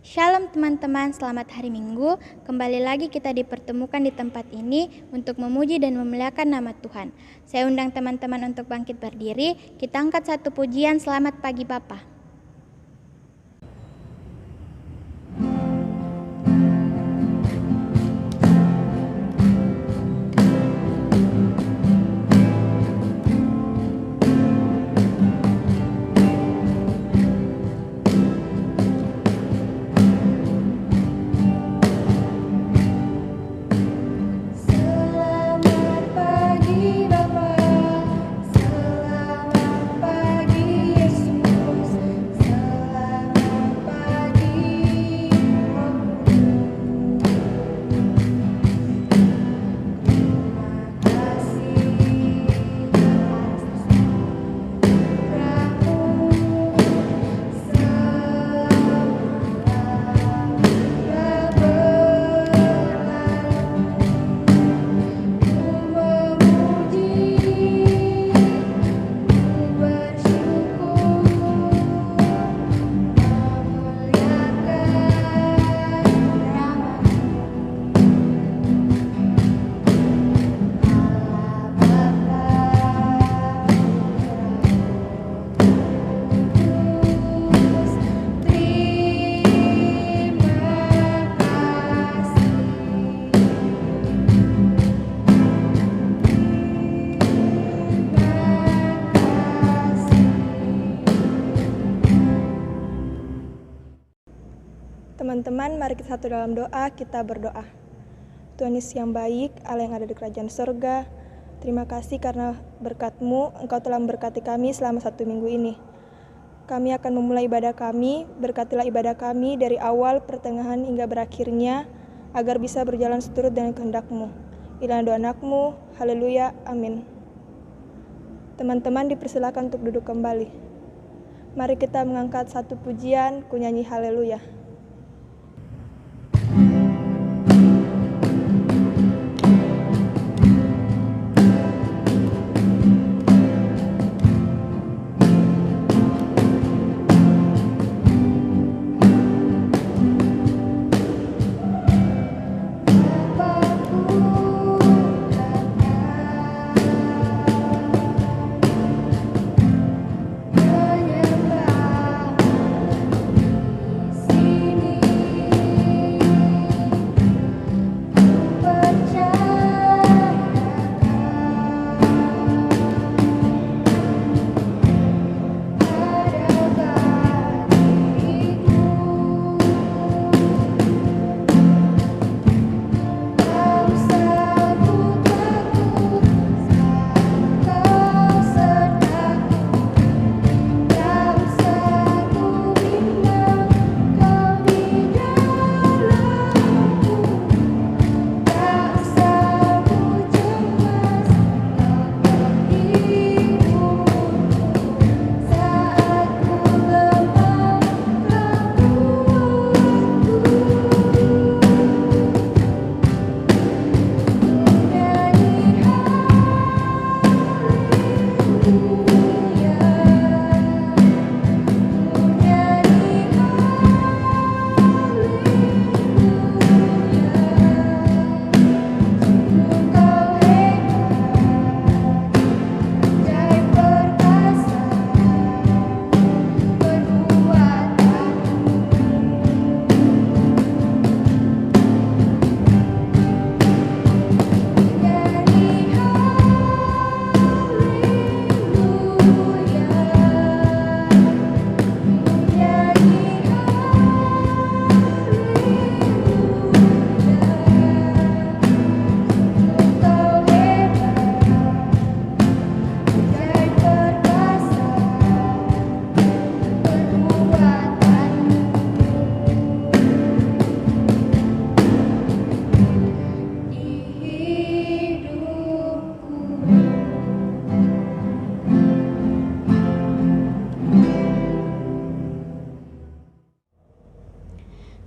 Shalom teman-teman, selamat hari Minggu. Kembali lagi kita dipertemukan di tempat ini untuk memuji dan memuliakan nama Tuhan. Saya undang teman-teman untuk bangkit berdiri. Kita angkat satu pujian, selamat pagi Bapa. Teman-teman, mari kita satu dalam doa, kita berdoa. Tuhan Yesus yang baik, Allah yang ada di kerajaan surga, terima kasih karena berkat-Mu, Engkau telah memberkati kami selama 1 minggu ini. Kami akan memulai ibadah kami, berkatilah ibadah kami dari awal, pertengahan, hingga berakhirnya, agar bisa berjalan seturut dengan kehendak-Mu. Inilah doa anak-Mu, haleluya, amin. Teman-teman dipersilakan untuk duduk kembali. Mari kita mengangkat satu pujian, ku nyanyi haleluya.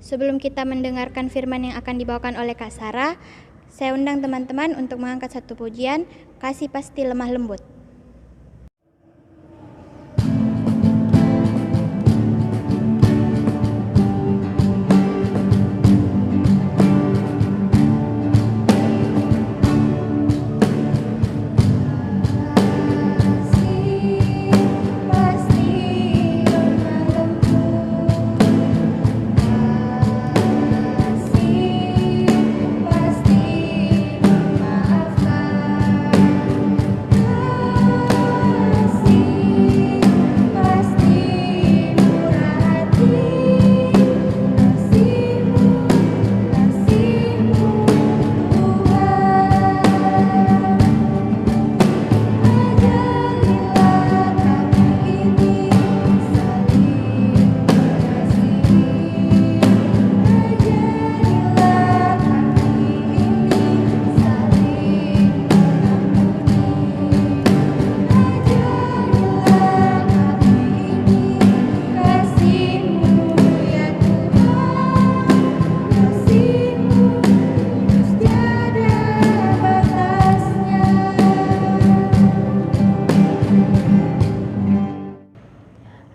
Sebelum kita mendengarkan firman yang akan dibawakan oleh Kak Sarah, saya undang teman-teman untuk mengangkat satu pujian, Kasih Pasti Lemah Lembut.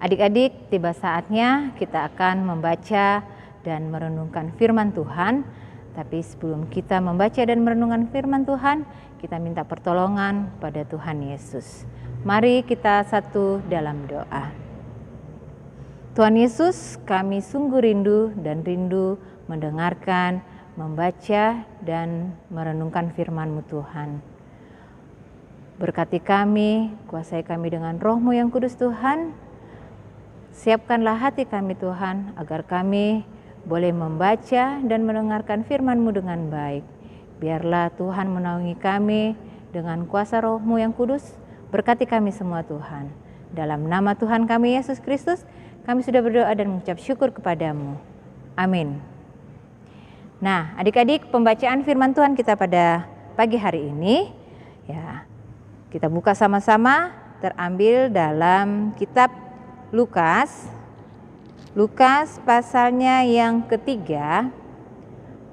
Adik-adik, tiba saatnya kita akan membaca dan merenungkan firman Tuhan. Tapi sebelum kita membaca dan merenungkan firman Tuhan, kita minta pertolongan pada Tuhan Yesus. Mari kita satu dalam doa. Tuhan Yesus, kami sungguh rindu mendengarkan, membaca dan merenungkan firman-Mu Tuhan. Berkati kami, kuasai kami dengan Roh-Mu yang kudus Tuhan. Siapkanlah hati kami Tuhan, agar kami boleh membaca dan mendengarkan firman-Mu dengan baik. Biarlah Tuhan menaungi kami dengan kuasa Roh-Mu yang kudus. Berkati kami semua Tuhan. Dalam nama Tuhan kami Yesus Kristus, kami sudah berdoa dan mengucap syukur kepadamu. Amin. Nah, adik-adik, pembacaan firman Tuhan kita pada pagi hari ini, ya, kita buka sama-sama, terambil dalam kitab Lukas pasalnya yang ketiga,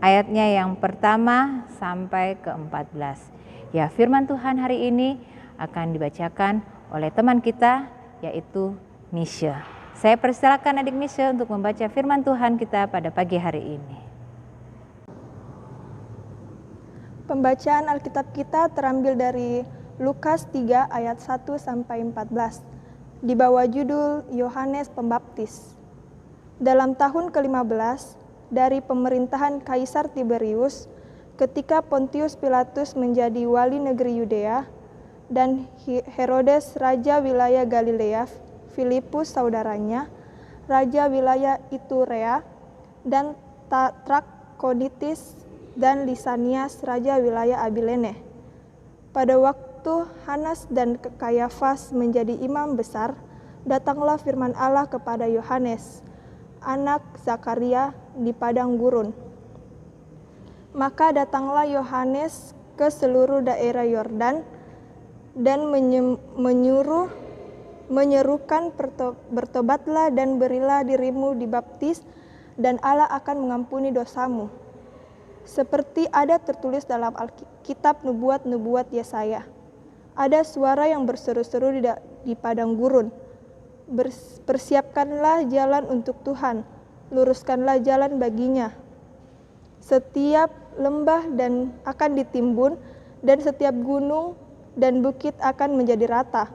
ayatnya yang pertama sampai ke-14. Ya, firman Tuhan hari ini akan dibacakan oleh teman kita, yaitu Misha. Saya persilakan adik Misha untuk membaca firman Tuhan kita pada pagi hari ini. Pembacaan Alkitab kita terambil dari Lukas 3 ayat 1 sampai 14. Di bawah judul Yohanes Pembaptis. Dalam tahun ke-15 dari pemerintahan Kaisar Tiberius, ketika Pontius Pilatus menjadi wali negeri Yudea dan Herodes raja wilayah Galilea, Filipus saudaranya, raja wilayah Iturea dan Trakonitis dan Lisanias raja wilayah Abilene. Pada waktu Hanas dan Kayafas menjadi imam besar, datanglah firman Allah kepada Yohanes, anak Zakaria di padang gurun. Maka datanglah Yohanes ke seluruh daerah Yordan dan menyerukan, bertobatlah dan berilah dirimu dibaptis, dan Allah akan mengampuni dosamu. Seperti ada tertulis dalam Alkitab nubuat-nubuat Yesaya. Ada suara yang berseru-seru di padang gurun. Persiapkanlah jalan untuk Tuhan, luruskanlah jalan baginya. Setiap lembah dan akan ditimbun, dan setiap gunung dan bukit akan menjadi rata.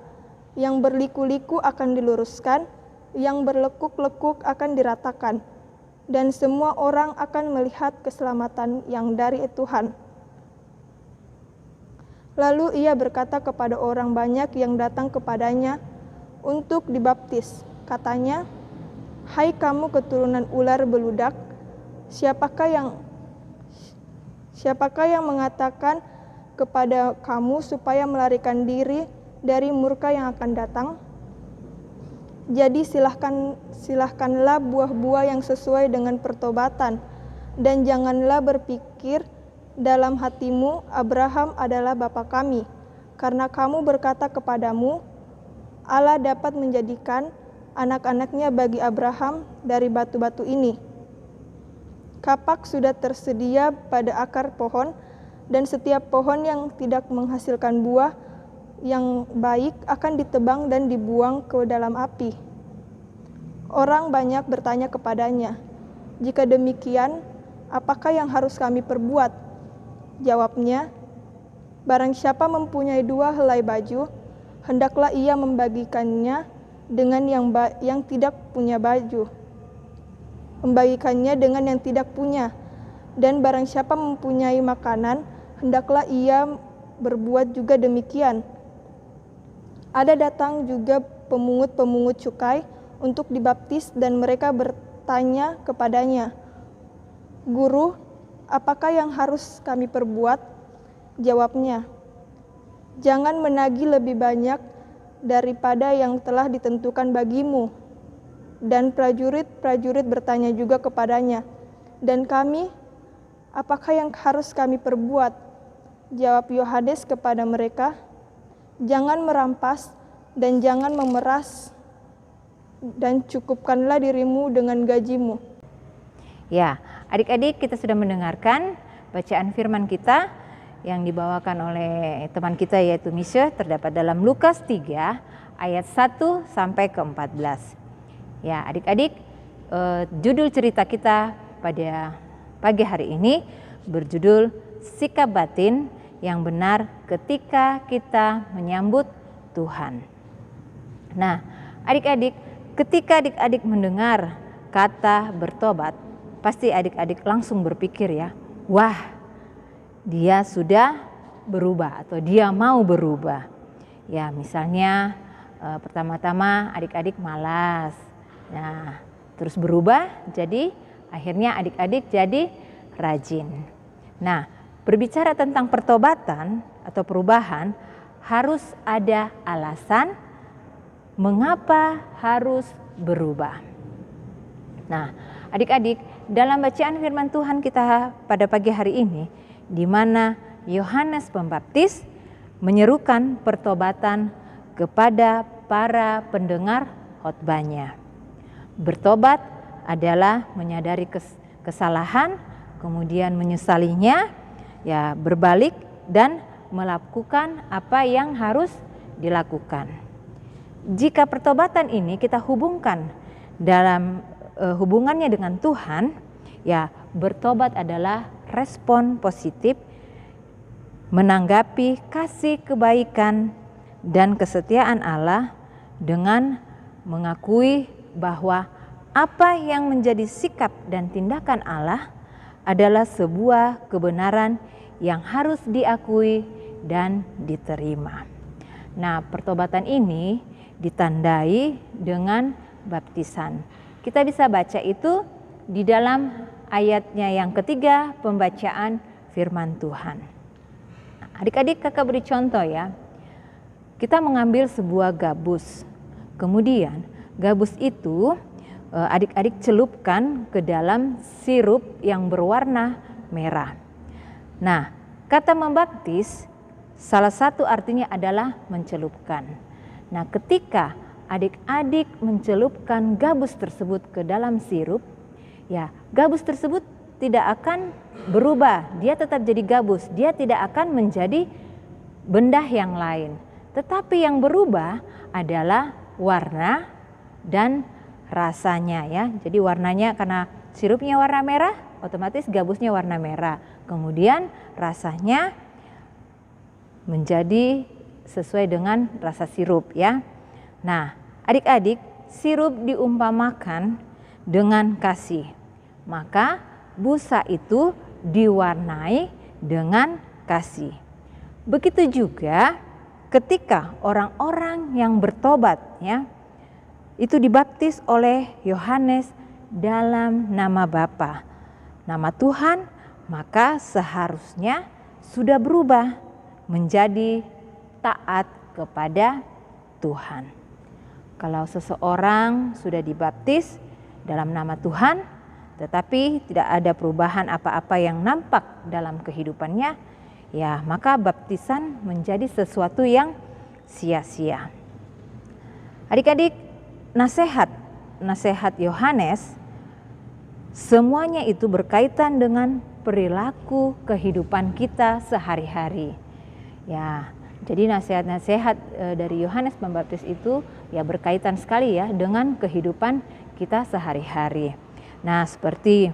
Yang berliku-liku akan diluruskan, yang berlekuk-lekuk akan diratakan. Dan semua orang akan melihat keselamatan yang dari Tuhan. Lalu ia berkata kepada orang banyak yang datang kepadanya untuk dibaptis. Katanya, "Hai kamu keturunan ular beludak, siapakah yang mengatakan kepada kamu supaya melarikan diri dari murka yang akan datang? Jadi silahkanlah buah-buah yang sesuai dengan pertobatan, dan janganlah berpikir dalam hatimu, Abraham adalah bapa kami, karena kamu berkata kepadamu, Allah dapat menjadikan anak-anaknya bagi Abraham dari batu-batu ini. Kapak sudah tersedia pada akar pohon, dan setiap pohon yang tidak menghasilkan buah yang baik akan ditebang dan dibuang ke dalam api." Orang banyak bertanya kepadanya, "Jika demikian, apakah yang harus kami perbuat?" Jawabnya, "Barang siapa mempunyai 2 helai baju, hendaklah ia membagikannya dengan yang tidak punya baju. Membagikannya dengan yang tidak punya. Dan barang siapa mempunyai makanan, hendaklah ia berbuat juga demikian." Ada datang juga pemungut-pemungut cukai untuk dibaptis, dan mereka bertanya kepadanya, "Guru, apakah yang harus kami perbuat?" Jawabnya, "Jangan menagih lebih banyak daripada yang telah ditentukan bagimu." Dan prajurit-prajurit bertanya juga kepadanya, "Dan kami, apakah yang harus kami perbuat?" Jawab Yohanes kepada mereka, "Jangan merampas dan jangan memeras, dan cukupkanlah dirimu dengan gajimu." Ya, adik-adik, kita sudah mendengarkan bacaan firman kita yang dibawakan oleh teman kita yaitu Misha, terdapat dalam Lukas 3 ayat 1 sampai ke 14. Ya, adik-adik, judul cerita kita pada pagi hari ini berjudul Sikap Batin yang Benar Ketika Kita Menyambut Tuhan. Nah, adik-adik, ketika adik-adik mendengar kata bertobat, pasti adik-adik langsung berpikir ya, wah, dia sudah berubah atau dia mau berubah. Ya, misalnya pertama-tama adik-adik malas. Nah, terus berubah jadi akhirnya adik-adik jadi rajin. Nah, berbicara tentang pertobatan atau perubahan harus ada alasan mengapa harus berubah. Nah, adik-adik, dalam bacaan firman Tuhan kita pada pagi hari ini, di mana Yohanes Pembaptis menyerukan pertobatan kepada para pendengar khotbahnya. Bertobat adalah menyadari kesalahan, kemudian menyesalinya, ya berbalik dan melakukan apa yang harus dilakukan. Jika pertobatan ini kita hubungkan dalam hubungannya dengan Tuhan, ya bertobat adalah respon positif menanggapi kasih kebaikan dan kesetiaan Allah dengan mengakui bahwa apa yang menjadi sikap dan tindakan Allah adalah sebuah kebenaran yang harus diakui dan diterima. Nah, pertobatan ini ditandai dengan baptisan. Kita bisa baca itu di dalam ayatnya yang ketiga pembacaan firman Tuhan. Adik-adik, kakak beri contoh ya. Kita mengambil sebuah gabus. Kemudian gabus itu adik-adik celupkan ke dalam sirup yang berwarna merah. Nah, kata membaptis salah satu artinya adalah mencelupkan. Nah, ketika adik-adik mencelupkan gabus tersebut ke dalam sirup, ya, gabus tersebut tidak akan berubah, dia tetap jadi gabus, dia tidak akan menjadi benda yang lain. Tetapi yang berubah adalah warna dan rasanya ya. Jadi warnanya karena sirupnya warna merah, otomatis gabusnya warna merah. Kemudian rasanya menjadi sesuai dengan rasa sirup ya. Nah, adik-adik, sirup diumpamakan dengan kasih. Maka busa itu diwarnai dengan kasih. Begitu juga ketika orang-orang yang bertobat ya, itu dibaptis oleh Yohanes dalam nama Bapa, nama Tuhan, maka seharusnya sudah berubah menjadi taat kepada Tuhan. Kalau seseorang sudah dibaptis dalam nama Tuhan, tetapi tidak ada perubahan apa-apa yang nampak dalam kehidupannya, ya maka baptisan menjadi sesuatu yang sia-sia. Adik-adik, nasihat Yohanes semuanya itu berkaitan dengan perilaku kehidupan kita sehari-hari. Ya, jadi nasihat-nasihat dari Yohanes Pembaptis itu ya berkaitan sekali ya dengan kehidupan kita sehari-hari. Nah, seperti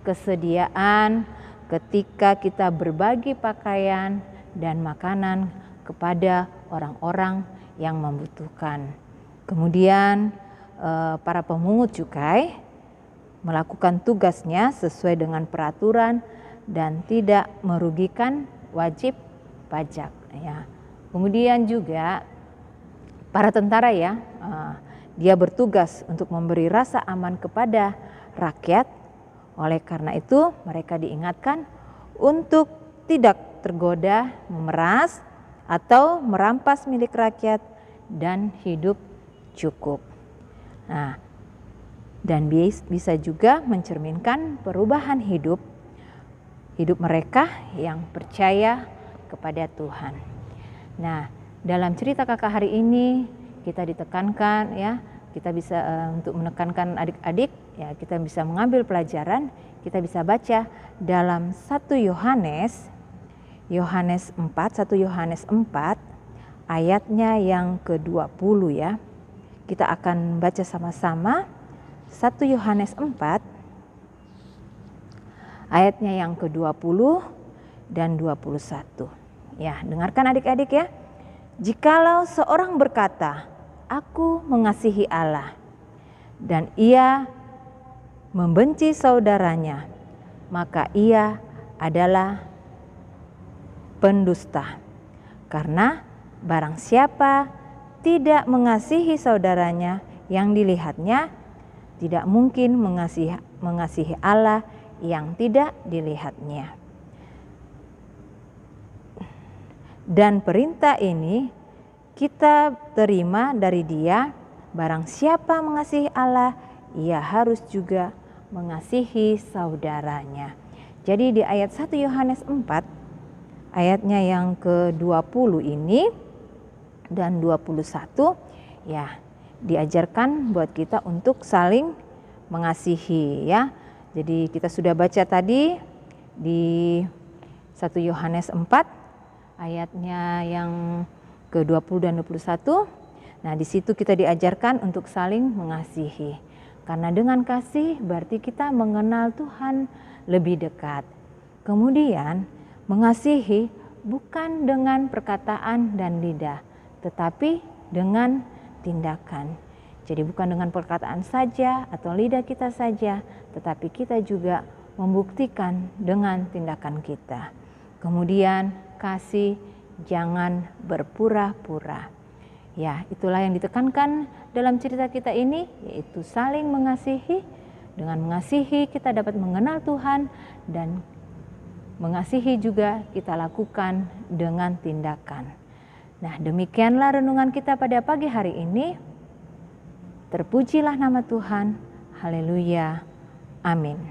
kesediaan ketika kita berbagi pakaian dan makanan kepada orang-orang yang membutuhkan. Kemudian para pemungut cukai melakukan tugasnya sesuai dengan peraturan dan tidak merugikan wajib pajak ya. Kemudian juga para tentara ya, dia bertugas untuk memberi rasa aman kepada rakyat. Oleh karena itu mereka diingatkan untuk tidak tergoda memeras atau merampas milik rakyat dan hidup cukup. Nah, dan bisa juga mencerminkan perubahan hidup mereka yang percaya kepada Tuhan. Nah, dalam cerita kakak hari ini kita ditekankan ya, kita bisa untuk menekankan adik-adik ya, kita bisa mengambil pelajaran, kita bisa baca dalam 1 Yohanes 4 ayatnya yang ke-20 ya. Kita akan baca sama-sama 1 Yohanes 4 ayatnya yang ke-20 dan 21. Ya, dengarkan adik-adik ya. Jikalau seorang berkata, "Aku mengasihi Allah," dan ia membenci saudaranya, maka ia adalah pendusta. Karena barang siapa tidak mengasihi saudaranya yang dilihatnya, tidak mungkin mengasihi Allah yang tidak dilihatnya. Dan perintah ini kita terima dari Dia, barang siapa mengasihi Allah, ia harus juga mengasihi saudaranya. Jadi di ayat 1 Yohanes 4 ayatnya yang ke-20 ini dan 21 ya, diajarkan buat kita untuk saling mengasihi ya. Jadi kita sudah baca tadi di 1 Yohanes 4 ayatnya yang ke-20 dan 21. Nah, di situ kita diajarkan untuk saling mengasihi. Karena dengan kasih berarti kita mengenal Tuhan lebih dekat. Kemudian mengasihi bukan dengan perkataan dan lidah, tetapi dengan tindakan. Jadi bukan dengan perkataan saja atau lidah kita saja, tetapi kita juga membuktikan dengan tindakan kita. Kemudian kasih, jangan berpura-pura. Ya, itulah yang ditekankan dalam cerita kita ini, yaitu saling mengasihi. Dengan mengasihi kita dapat mengenal Tuhan, dan mengasihi juga kita lakukan dengan tindakan. Nah, demikianlah renungan kita pada pagi hari ini. Terpujilah nama Tuhan. Haleluya. Amin.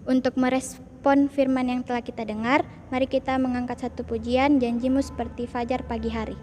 Untuk merespon firman yang telah kita dengar, mari kita mengangkat satu pujian, Janjimu Seperti Fajar Pagi Hari.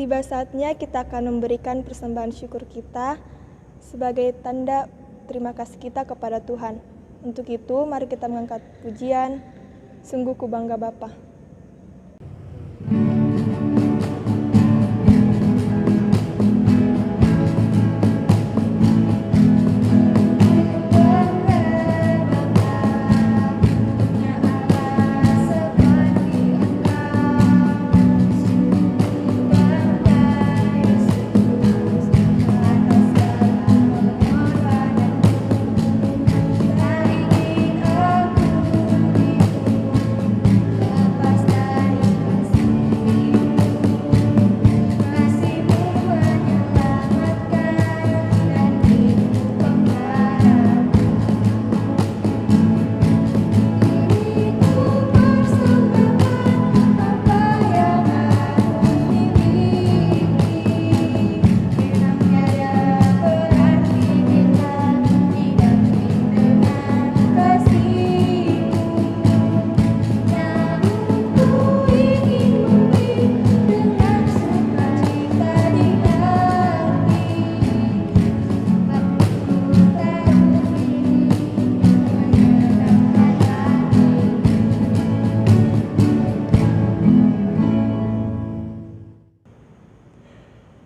Tiba saatnya kita akan memberikan persembahan syukur kita sebagai tanda terima kasih kita kepada Tuhan. Untuk itu, mari kita mengangkat pujian, Sungguh Ku Bangga Bapa. Bapa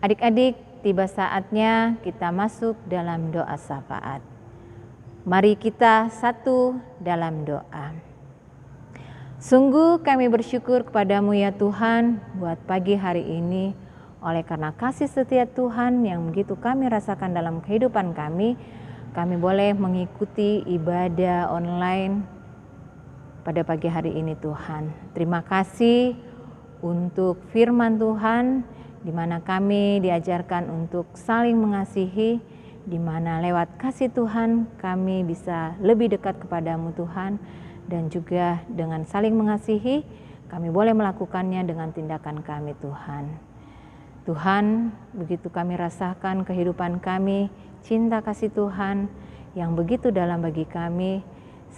Adik-adik, tiba saatnya kita masuk dalam doa syafaat. Mari kita satu dalam doa. Sungguh kami bersyukur kepadamu ya Tuhan buat pagi hari ini. Oleh karena kasih setia Tuhan yang begitu kami rasakan dalam kehidupan kami boleh mengikuti ibadah online pada pagi hari ini Tuhan. Terima kasih untuk firman Tuhan di mana kami diajarkan untuk saling mengasihi, di mana lewat kasih Tuhan kami bisa lebih dekat kepadamu Tuhan, dan juga dengan saling mengasihi kami boleh melakukannya dengan tindakan kami Tuhan. Tuhan, begitu kami rasakan kehidupan kami, cinta kasih Tuhan yang begitu dalam bagi kami,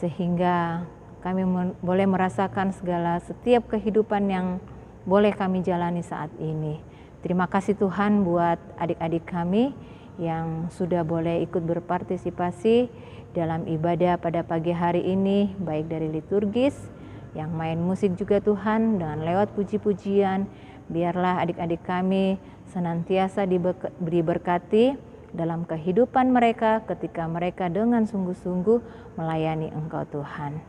sehingga kami boleh merasakan setiap kehidupan yang boleh kami jalani saat ini. Terima kasih Tuhan buat adik-adik kami yang sudah boleh ikut berpartisipasi dalam ibadah pada pagi hari ini, baik dari liturgis, yang main musik juga Tuhan, dengan lewat puji-pujian. Biarlah adik-adik kami senantiasa diberkati dalam kehidupan mereka ketika mereka dengan sungguh-sungguh melayani Engkau Tuhan.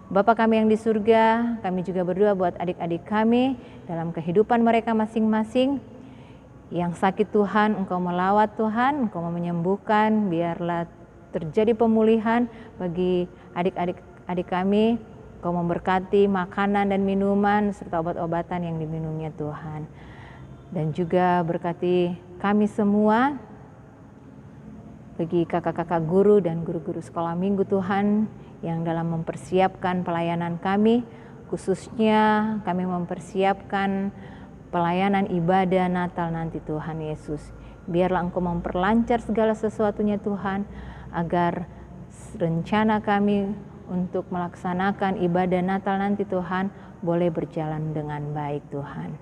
Bapa kami yang di surga, kami juga berdoa buat adik-adik kami dalam kehidupan mereka masing-masing. Yang sakit Tuhan, Engkau melawat Tuhan, Engkau menyembuhkan, biarlah terjadi pemulihan bagi adik-adik kami. Engkau memberkati makanan dan minuman serta obat-obatan yang diminumnya Tuhan. Dan juga berkati kami semua, bagi kakak-kakak guru dan guru-guru sekolah minggu Tuhan yang dalam mempersiapkan pelayanan kami, khususnya kami mempersiapkan pelayanan ibadah Natal nanti Tuhan Yesus. Biarlah Engkau memperlancar segala sesuatunya Tuhan, agar rencana kami untuk melaksanakan ibadah Natal nanti Tuhan boleh berjalan dengan baik Tuhan.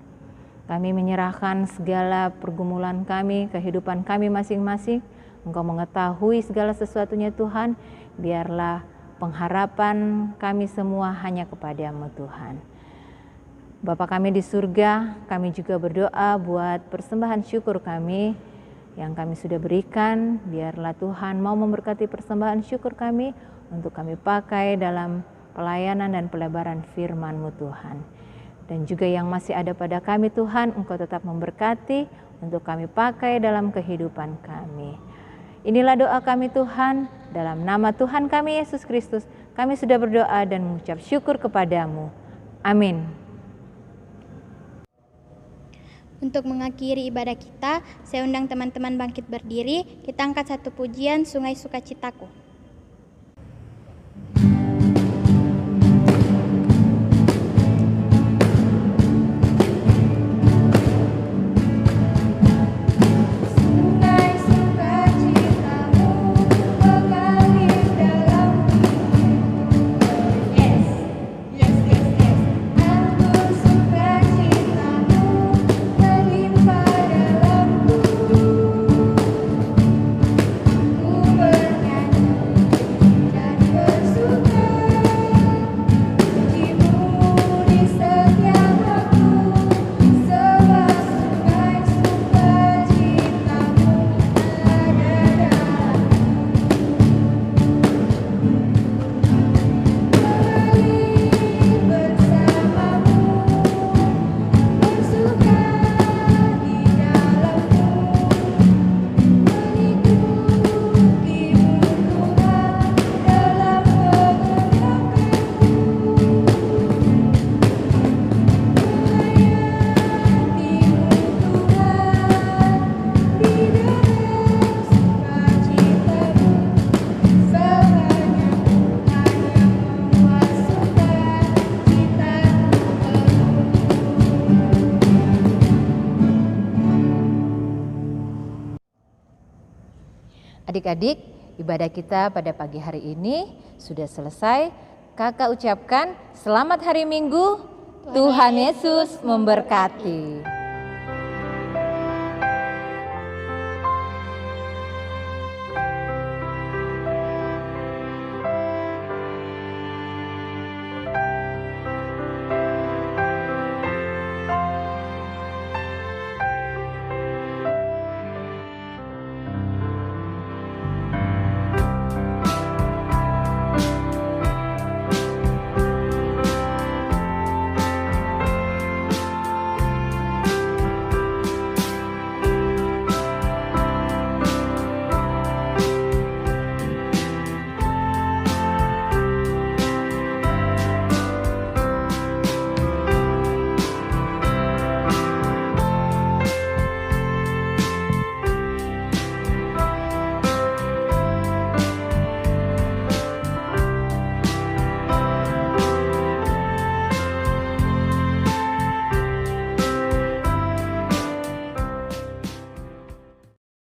Kami menyerahkan segala pergumulan kami, kehidupan kami masing-masing. Engkau mengetahui segala sesuatunya Tuhan, biarlah pengharapan kami semua hanya kepadamu Tuhan. Bapa kami di surga, kami juga berdoa buat persembahan syukur kami yang kami sudah berikan. Biarlah Tuhan mau memberkati persembahan syukur kami untuk kami pakai dalam pelayanan dan pelebaran firman-Mu Tuhan. Dan juga yang masih ada pada kami Tuhan, Engkau tetap memberkati untuk kami pakai dalam kehidupan kami. Inilah doa kami Tuhan, dalam nama Tuhan kami Yesus Kristus, kami sudah berdoa dan mengucap syukur kepadamu. Amin. Untuk mengakhiri ibadah kita, saya undang teman-teman bangkit berdiri, kita angkat satu pujian Sungai Sukacitaku. Adik-adik, ibadah kita pada pagi hari ini sudah selesai. Kakak ucapkan selamat hari Minggu, Tuhan Yesus memberkati.